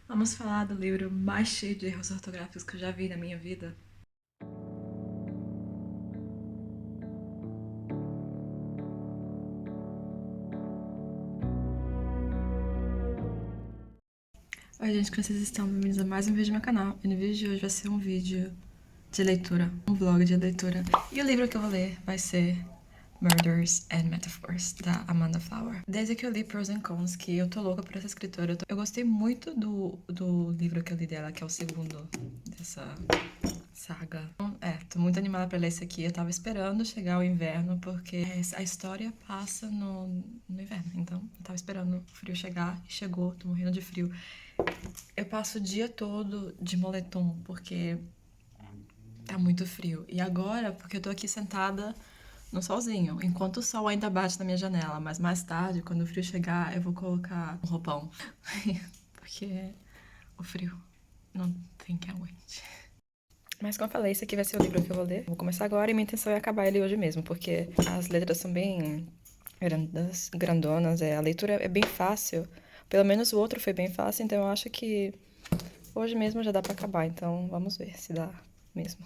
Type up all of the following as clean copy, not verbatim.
Vamos falar do livro mais cheio de erros ortográficos que eu já vi na minha vida. Oi, gente, como vocês estão? Bem-vindos a mais um vídeo no meu canal. E no vídeo de hoje vai ser um vídeo de leitura, um vlog de leitura. E o livro que eu vou ler vai ser Murders and Metaphors, da Amanda Flower. Desde que eu li Pros and Cons, que eu tô louca por essa escritora, eu gostei muito do livro que eu li dela, que é o segundo dessa saga. Tô muito animada pra ler esse aqui. Eu tava esperando chegar o inverno, porque a história passa no inverno. Então, eu tava esperando o frio chegar e chegou, tô morrendo de frio. Eu passo o dia todo de moletom, porque tá muito frio. E agora, porque eu tô aqui sentada no solzinho, enquanto o sol ainda bate na minha janela. Mas mais tarde, quando o frio chegar, eu vou colocar um roupão. Porque o frio não tem que aguente. Mas como eu falei, esse aqui vai ser o livro que eu vou ler. Vou começar agora e minha intenção é acabar ele hoje mesmo, porque as letras são bem grandonas, a leitura é bem fácil. Pelo menos o outro foi bem fácil, então eu acho que hoje mesmo já dá pra acabar. Então vamos ver se dá mesmo.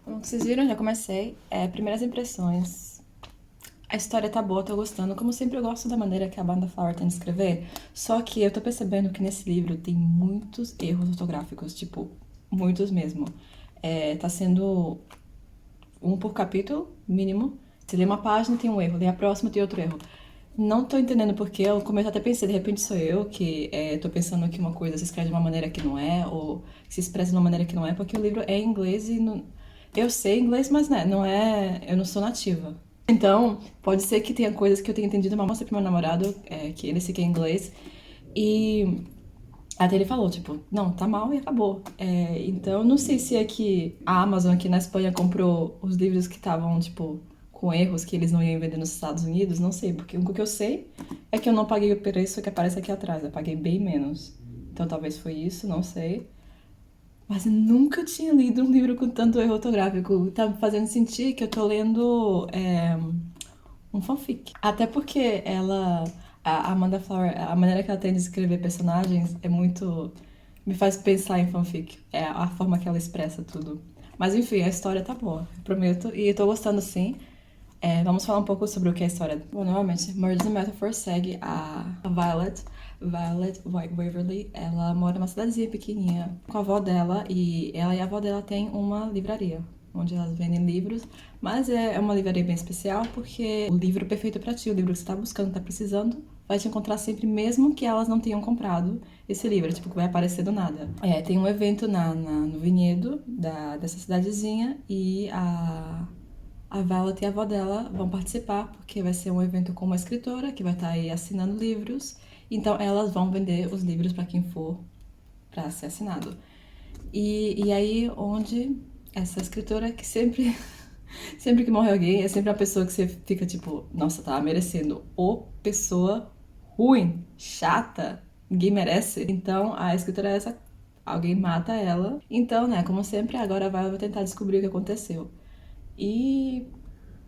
Como vocês viram, já comecei. Primeiras impressões. A história tá boa, tô gostando. Como sempre, eu gosto da maneira que a Amanda Flower tem de escrever. Só que eu tô percebendo que nesse livro tem muitos erros ortográficos, tipo, muitos mesmo. Tá sendo um por capítulo, mínimo. Se lê uma página, tem um erro. Lê a próxima, tem outro erro. Não tô entendendo porque eu começo até a pensar, de repente sou eu que tô pensando que uma coisa se escreve de uma maneira que não é, ou se expressa de uma maneira que não é, porque o livro é em inglês e não... eu sei inglês, mas né, não é, eu não sou nativa. Então, pode ser que tenha coisas que eu tenha entendido mal, mostrei pro meu namorado, que ele se quer inglês, e até ele falou, tipo, não, tá mal e acabou. Então, não sei se é que a Amazon aqui na Espanha comprou os livros que estavam, tipo, com erros que eles não iam vender nos Estados Unidos, não sei, porque o que eu sei é que eu não paguei o preço que aparece aqui atrás, eu paguei bem menos. Então, talvez foi isso, não sei. Mas eu nunca tinha lido um livro com tanto erro ortográfico. Tá me fazendo sentir que eu tô lendo um fanfic. Até porque a Amanda Flower, a maneira que ela tem de escrever personagens é muito. Me faz pensar em fanfic. É a forma que ela expressa tudo. Mas enfim, a história tá boa, prometo. E tô gostando sim. Vamos falar um pouco sobre o que é a história. Bom, novamente, Murders and Metaphors segue a Violet. Violet White Waverly, ela mora numa cidadezinha pequenininha com a avó dela e ela e a avó dela têm uma livraria onde elas vendem livros, mas é uma livraria bem especial porque o livro perfeito pra ti, o livro que você tá buscando, tá precisando, vai te encontrar sempre, mesmo que elas não tenham comprado esse livro, tipo, que vai aparecer do nada. Tem um evento no vinhedo dessa cidadezinha e a Violet e a avó dela vão participar, porque vai ser um evento com uma escritora que vai estar aí assinando livros. Então elas vão vender os livros para quem for para ser assinado. E aí onde essa escritora que sempre sempre que morre alguém é sempre uma pessoa que você fica tipo, nossa, tá merecendo. Ou pessoa ruim, chata, ninguém merece. Então a escritora é essa, alguém mata ela. Então, né, como sempre, agora vai tentar descobrir o que aconteceu. E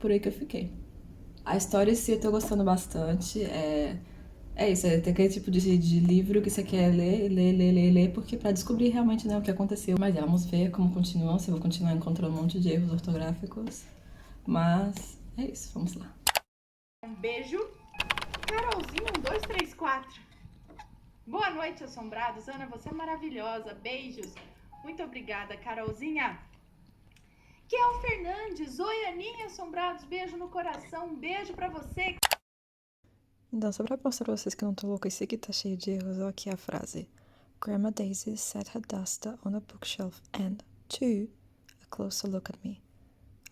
por aí que eu fiquei. A história em si eu tô gostando bastante. É isso, tem aquele tipo de livro que você quer ler, porque pra descobrir realmente né, o que aconteceu. Mas vamos ver como continuam, se eu vou continuar encontrando um monte de erros ortográficos. Mas é isso, vamos lá. Um beijo. Carolzinha, 1234. Boa noite, assombrados. Ana, você é maravilhosa. Beijos. Muito obrigada, Carolzinha. Kel Fernandes. Oi, Aninha, assombrados. Beijo no coração. Um beijo pra você. Então, só pra mostrar pra vocês que eu não tô louca, esse aqui tá cheio de erros, olha aqui a frase. Grandma Daisy set her duster on a bookshelf and, took a closer look at me.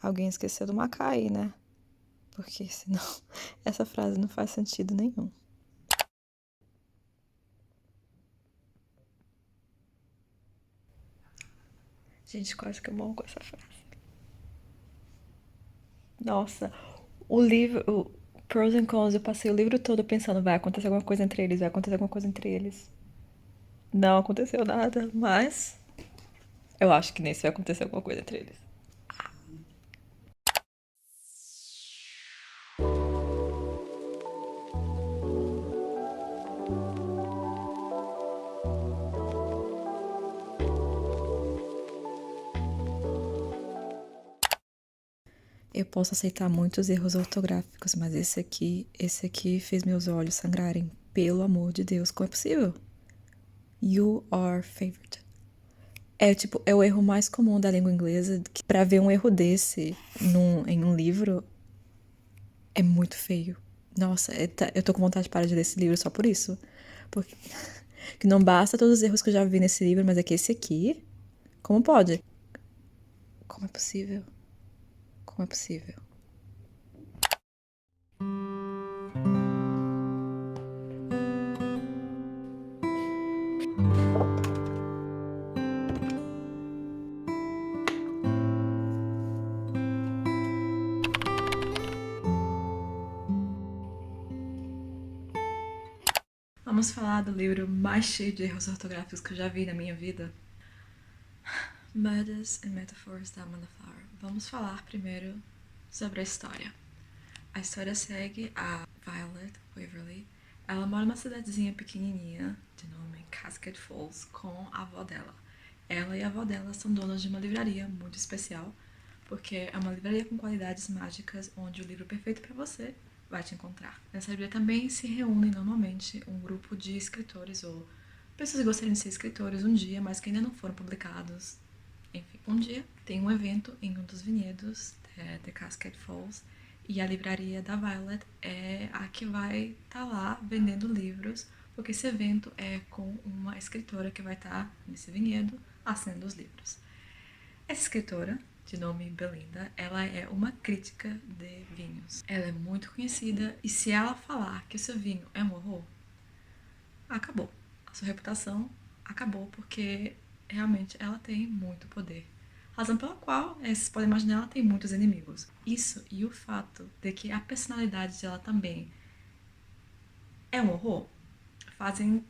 Alguém esqueceu do Macai, né? Porque senão essa frase não faz sentido nenhum. Gente, quase que eu morro com essa frase. Nossa, o livro, o Pros and Cons, eu passei o livro todo pensando, vai acontecer alguma coisa entre eles, vai acontecer alguma coisa entre eles. Não aconteceu nada, mas eu acho que nesse vai acontecer alguma coisa entre eles. Eu posso aceitar muitos erros ortográficos, mas esse aqui fez meus olhos sangrarem. Pelo amor de Deus, como é possível? You are favorite. É tipo, é o erro mais comum da língua inglesa. Que pra ver um erro desse em um livro é muito feio. Nossa, eu tô com vontade de parar de ler esse livro só por isso. Porque que não basta todos os erros que eu já vi nesse livro, mas é que esse aqui, como pode? Como é possível? Como é possível? Vamos falar do livro mais cheio de erros ortográficos que eu já vi na minha vida. Murders and Metaphors da Amanda Flower. Vamos falar primeiro sobre a história. A história segue a Violet Waverly. Ela mora numa cidadezinha pequenininha de nome Cascade Falls com a avó dela. Ela e a avó dela são donas de uma livraria muito especial, porque é uma livraria com qualidades mágicas onde o livro perfeito para você vai te encontrar. Nessa livraria também se reúne normalmente um grupo de escritores ou pessoas que gostariam de ser escritores um dia, mas que ainda não foram publicados. Enfim, um dia tem um evento em um dos vinhedos de Cascade Falls e a livraria da Violet é a que vai estar lá vendendo livros, porque esse evento é com uma escritora que vai estar nesse vinhedo assinando os livros. Essa escritora, de nome Belinda, ela é uma crítica de vinhos. Ela é muito conhecida e se ela falar que o seu vinho é um horror, acabou. A sua reputação acabou porque realmente ela tem muito poder. Razão pela qual, vocês podem imaginar, ela tem muitos inimigos. Isso e o fato de que a personalidade dela também é um horror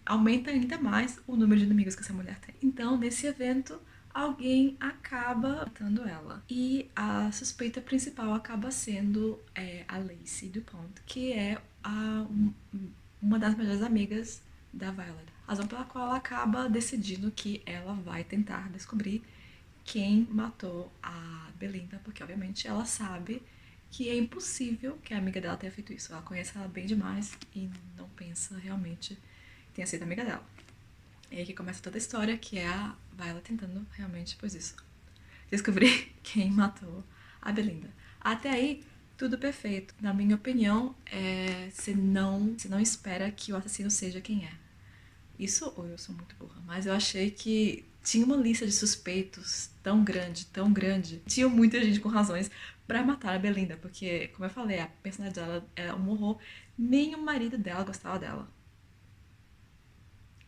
aumenta ainda mais o número de inimigos que essa mulher tem. Então, nesse evento, alguém acaba matando ela. E a suspeita principal acaba sendo a Lacey DuPont, que é uma das melhores amigas da Violet. Razão pela qual ela acaba decidindo que ela vai tentar descobrir quem matou a Belinda, porque obviamente ela sabe que é impossível que a amiga dela tenha feito isso. Ela conhece ela bem demais e não pensa realmente que tenha sido amiga dela. E aí que começa toda a história, que é a Violet tentando realmente, pois isso, descobrir quem matou a Belinda. Até aí, tudo perfeito. Na minha opinião, você não espera que o assassino seja quem é. Isso, ou eu sou muito burra, mas eu achei que tinha uma lista de suspeitos tão grande, tão grande. Tinha muita gente com razões pra matar a Belinda, porque, como eu falei, a personalidade dela é um horror. Nem o marido dela gostava dela.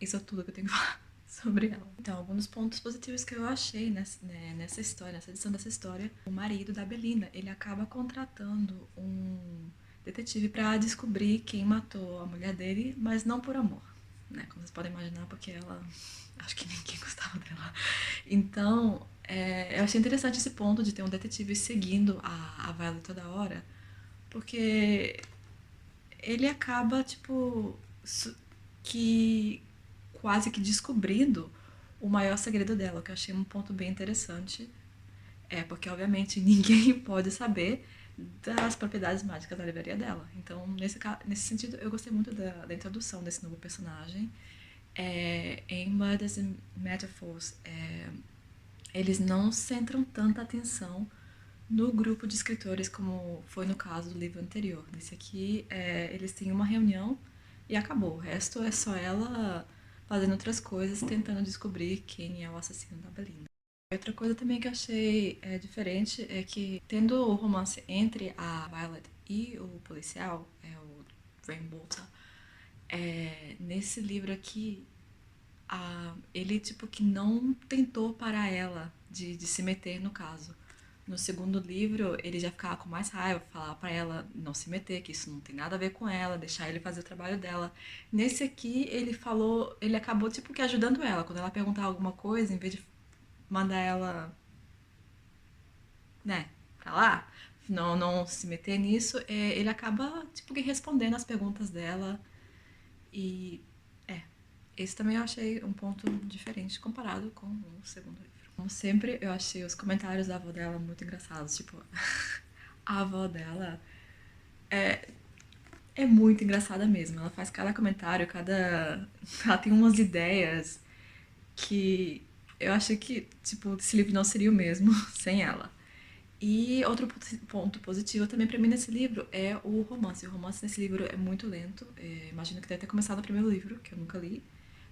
Isso é tudo que eu tenho que falar sobre ela. Então, alguns pontos positivos que eu achei nessa história, nessa edição dessa história. O marido da Belinda, ele acaba contratando um detetive pra descobrir quem matou a mulher dele, mas não por amor, né? Como vocês podem imaginar, porque ela... Acho que ninguém gostava dela. Então, eu achei interessante esse ponto de ter um detetive seguindo a Violet toda hora, porque ele acaba, tipo, que quase que descobrindo o maior segredo dela, que eu achei um ponto bem interessante. Porque obviamente ninguém pode saber das propriedades mágicas da livraria dela. Então, nesse sentido, eu gostei muito da introdução desse novo personagem. Em Murders and Metaphors, eles não centram tanta atenção no grupo de escritores como foi no caso do livro anterior. Nesse aqui, eles têm uma reunião e acabou. O resto é só ela fazendo outras coisas, tentando descobrir quem é o assassino da Belinda. Outra coisa também que eu achei diferente é que, tendo o romance entre a Violet e o policial, o Rain Bolter, nesse livro aqui, ele, tipo, que não tentou parar ela de se meter no caso. No segundo livro, ele já ficava com mais raiva, falava pra ela não se meter, que isso não tem nada a ver com ela, deixar ele fazer o trabalho dela. Nesse aqui, ele acabou, tipo, que ajudando ela. Quando ela perguntava alguma coisa, em vez de mandar ela, né, pra lá, não se meter nisso, ele acaba, tipo, que respondendo as perguntas dela. E, é, esse também eu achei um ponto diferente comparado com o segundo livro. Como sempre, eu achei os comentários da avó dela muito engraçados. Tipo, a avó dela é muito engraçada mesmo. Ela faz cada comentário, cada. Ela tem umas ideias que eu achei que, tipo, esse livro não seria o mesmo sem ela. E outro ponto positivo também pra mim nesse livro é o romance. O romance nesse livro é muito lento. Imagino que deve ter começado no primeiro livro, que eu nunca li.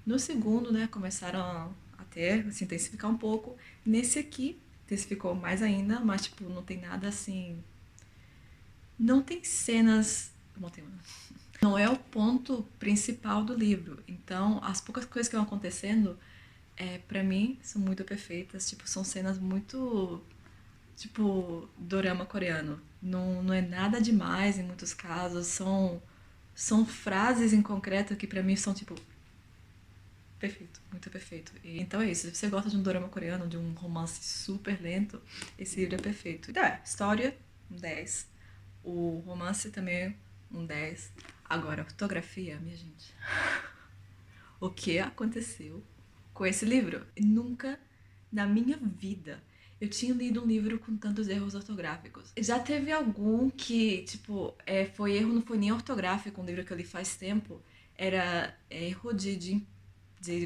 No segundo, né, começaram a ter, se intensificar um pouco. Nesse aqui, intensificou mais ainda, mas, tipo, não tem nada assim. Não tem cenas. Não é o ponto principal do livro. Então, as poucas coisas que vão acontecendo, para mim, são muito perfeitas. Tipo, são cenas muito tipo dorama coreano. Não é nada demais em muitos casos, são frases em concreto que pra mim são tipo perfeito, muito perfeito. Então é isso, se você gosta de um dorama coreano, de um romance super lento, esse livro é perfeito. Então história, um 10. O romance também, um 10. Agora, a fotografia, minha gente. O que aconteceu com esse livro? Nunca na minha vida eu tinha lido um livro com tantos erros ortográficos. Já teve algum que, tipo, foi erro, não foi nem ortográfico, um livro que eu li faz tempo. Era erro de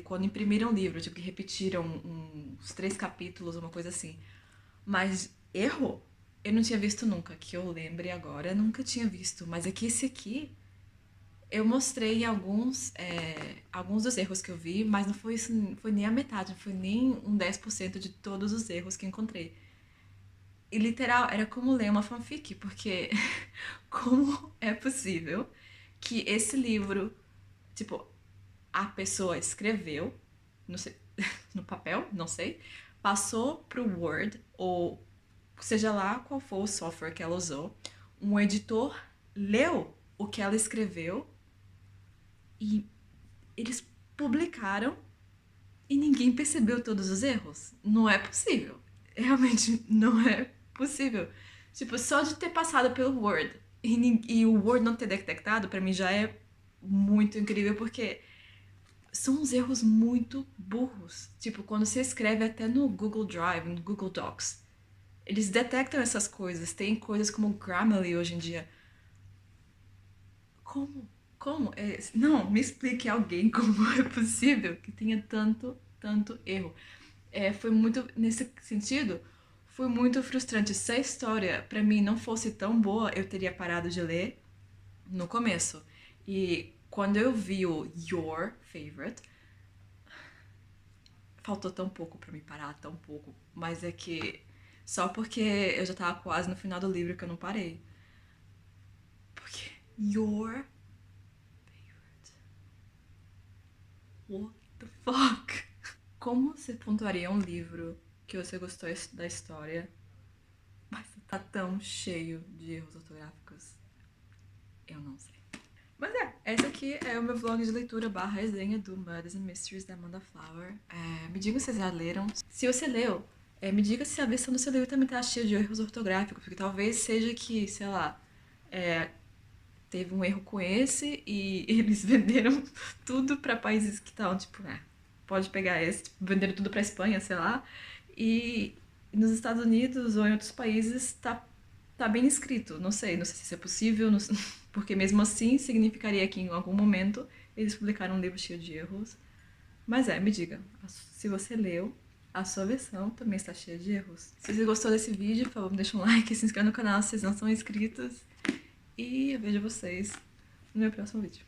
quando imprimiram o livro, tipo, que repetiram uns 3 capítulos, uma coisa assim. Mas erro, eu não tinha visto nunca, que eu lembre agora, nunca tinha visto. Mas é que esse aqui, eu mostrei alguns dos erros que eu vi, mas não foi isso, não foi nem a metade, não foi nem um 10% de todos os erros que encontrei. E literal, era como ler uma fanfic, porque como é possível que esse livro, tipo, a pessoa escreveu, não sei, no papel, não sei, passou pro Word, ou seja lá qual for o software que ela usou, um editor leu o que ela escreveu e eles publicaram e ninguém percebeu todos os erros. Não é possível. Realmente não é possível. Tipo, só de ter passado pelo Word e o Word não ter detectado, pra mim já é muito incrível, porque são uns erros muito burros. Tipo, quando você escreve até no Google Drive, no Google Docs, eles detectam essas coisas. Tem coisas como Grammarly hoje em dia. Como? Como? Não, me explique alguém como é possível que tenha tanto erro. Foi muito, nesse sentido, foi muito frustrante. Se a história, pra mim, não fosse tão boa, eu teria parado de ler no começo. E quando eu vi o Your Favorite, faltou tão pouco pra me parar, tão pouco. Mas é que só porque eu já tava quase no final do livro que eu não parei. Porque Your What the fuck? Como você pontuaria um livro que você gostou da história, mas tá tão cheio de erros ortográficos? Eu não sei. Mas esse aqui é o meu vlog de leitura barra resenha do Murders and Mysteries da Amanda Flower. Me diga se vocês já leram. Se você leu, me diga se a versão do seu livro também tá cheia de erros ortográficos, porque talvez seja que, sei lá, teve um erro com esse e eles venderam tudo pra países que estão, tipo, pode pegar esse, tipo, venderam tudo pra Espanha, sei lá, e nos Estados Unidos ou em outros países tá bem escrito. Não sei se isso é possível, porque mesmo assim significaria que em algum momento eles publicaram um livro cheio de erros. Mas me diga, se você leu, a sua versão também está cheia de erros. Se você gostou desse vídeo, por favor, deixa um like, se inscreva no canal se vocês não são inscritos. E eu vejo vocês no meu próximo vídeo.